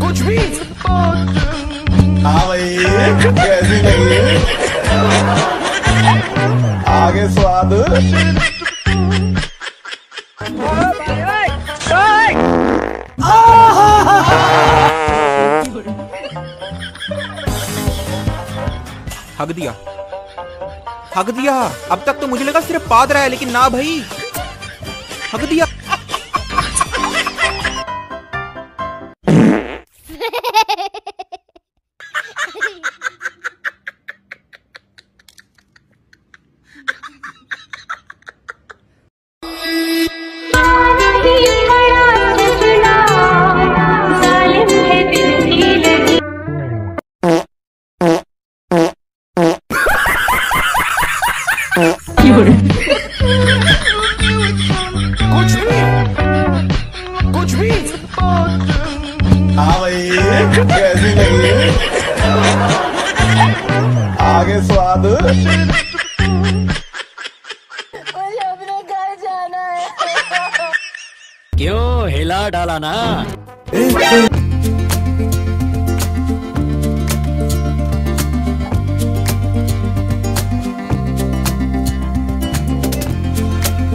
कुछ भी। हाँ भाई, कैसी नहीं आगे स्वाद। हक दिया, हक दिया। अब तक तो मुझे लगा सिर्फ पाद रहा है, लेकिन ना भाई, हक दिया। कुछ भी। हाँ भाई, कैसी नहीं आगे स्वाद। मुझे अपने घर जाना है। क्यों हिला डाला ना।